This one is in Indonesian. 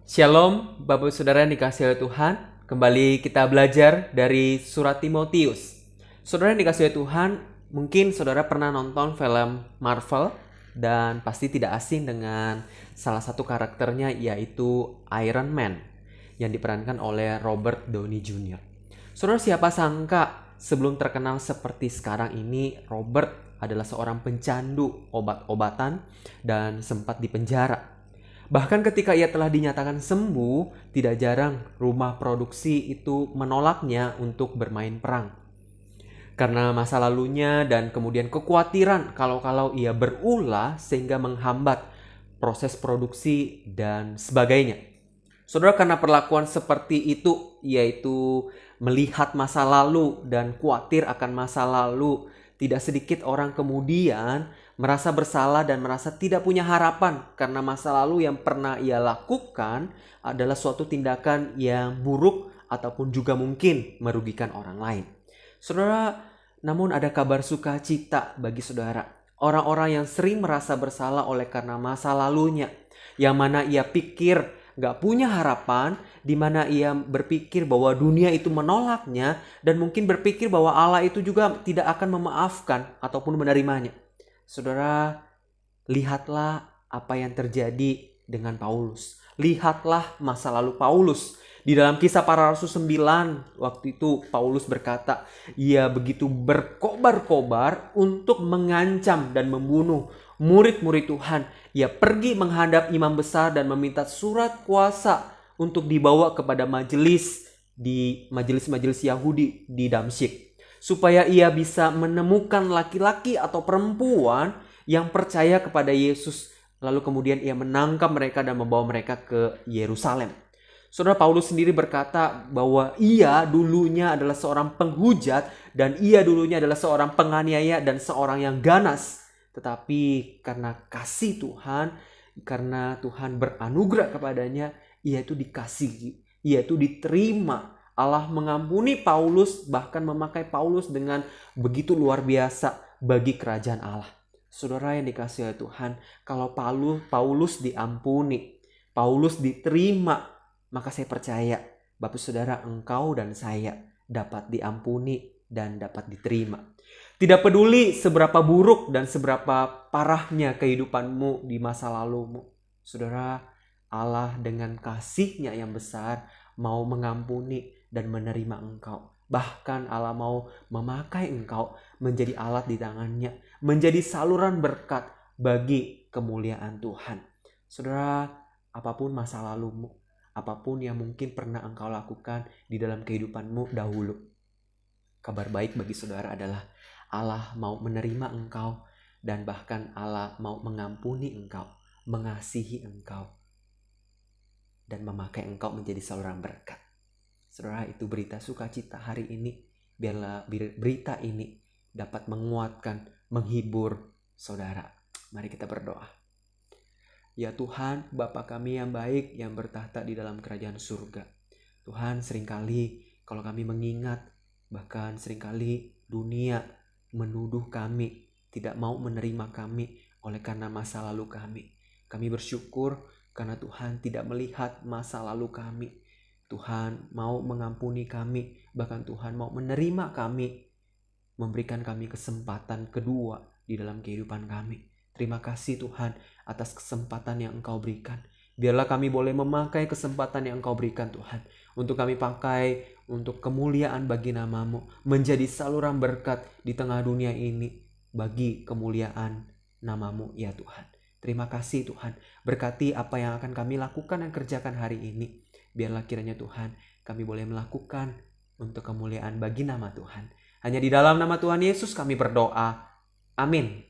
Shalom, Bapak Saudara yang dikasihi oleh Tuhan. Kembali kita belajar dari surat Timotius. Saudara yang dikasihi oleh Tuhan, mungkin saudara pernah nonton film Marvel dan pasti tidak asing dengan salah satu karakternya, yaitu Iron Man yang diperankan oleh Robert Downey Jr. Saudara, siapa sangka sebelum terkenal seperti sekarang ini, Robert adalah seorang pencandu obat-obatan dan sempat dipenjara. Bahkan ketika ia telah dinyatakan sembuh, tidak jarang rumah produksi itu menolaknya untuk bermain perang. Karena masa lalunya dan kemudian kekhawatiran kalau ia berulah sehingga menghambat proses produksi dan sebagainya. Saudara, karena perlakuan seperti itu, yaitu melihat masa lalu dan khawatir akan masa lalu, tidak sedikit orang kemudian merasa bersalah dan merasa tidak punya harapan karena masa lalu yang pernah ia lakukan adalah suatu tindakan yang buruk ataupun juga mungkin merugikan orang lain. Saudara, namun ada kabar sukacita bagi saudara. Orang-orang yang sering merasa bersalah oleh karena masa lalunya, yang mana ia pikir gak punya harapan, di mana ia berpikir bahwa dunia itu menolaknya, dan mungkin berpikir bahwa Allah itu juga tidak akan memaafkan ataupun menerimanya. Saudara, lihatlah apa yang terjadi dengan Paulus. Lihatlah masa lalu Paulus. Di dalam Kisah Para Rasul 9, waktu itu Paulus berkata, ia begitu berkobar-kobar untuk mengancam dan membunuh murid-murid Tuhan. Ia pergi menghadap imam besar dan meminta surat kuasa untuk dibawa kepada majelis Yahudi di Damsyik, supaya ia bisa menemukan laki-laki atau perempuan yang percaya kepada Yesus. Lalu kemudian ia menangkap mereka dan membawa mereka ke Yerusalem. Saudara, Paulus sendiri berkata bahwa ia dulunya adalah seorang penghujat dan ia dulunya adalah seorang penganiaya dan seorang yang ganas. Tetapi karena kasih Tuhan, karena Tuhan beranugerah kepadanya, ia itu dikasihi, ia itu diterima. Allah mengampuni Paulus, bahkan memakai Paulus dengan begitu luar biasa bagi kerajaan Allah. Saudara yang dikasihi oleh Tuhan, kalau Paulus diampuni, Paulus diterima, maka saya percaya Bapak Saudara, engkau dan saya dapat diampuni dan dapat diterima. Tidak peduli seberapa buruk dan seberapa parahnya kehidupanmu di masa lalumu, saudara, Allah dengan kasih-Nya yang besar mau mengampuni dan menerima engkau. Bahkan Allah mau memakai engkau menjadi alat di tangannya, menjadi saluran berkat bagi kemuliaan Tuhan. Saudara, apapun masa lalumu, apapun yang mungkin pernah engkau lakukan di dalam kehidupanmu dahulu, kabar baik bagi saudara adalah Allah mau menerima engkau dan bahkan Allah mau mengampuni engkau, mengasihi engkau, dan memakai engkau menjadi saluran berkat. Saudara, itu berita sukacita hari ini. Biarlah berita ini dapat menguatkan, menghibur saudara. Mari kita berdoa. Ya Tuhan, Bapa kami yang baik yang bertahta di dalam kerajaan surga. Tuhan, seringkali kalau kami mengingat, bahkan seringkali dunia menuduh kami, tidak mau menerima kami oleh karena masa lalu kami. Kami bersyukur karena Tuhan tidak melihat masa lalu kami. Tuhan mau mengampuni kami, bahkan Tuhan mau menerima kami, memberikan kami kesempatan kedua di dalam kehidupan kami. Terima kasih Tuhan atas kesempatan yang Engkau berikan. Biarlah kami boleh memakai kesempatan yang Engkau berikan Tuhan, untuk kami pakai untuk kemuliaan bagi nama-Mu, menjadi saluran berkat di tengah dunia ini bagi kemuliaan nama-Mu ya Tuhan. Terima kasih Tuhan, berkati apa yang akan kami lakukan dan kerjakan hari ini. Biarlah kiranya Tuhan kami boleh melakukan untuk kemuliaan bagi nama Tuhan. Hanya di dalam nama Tuhan Yesus kami berdoa. Amin.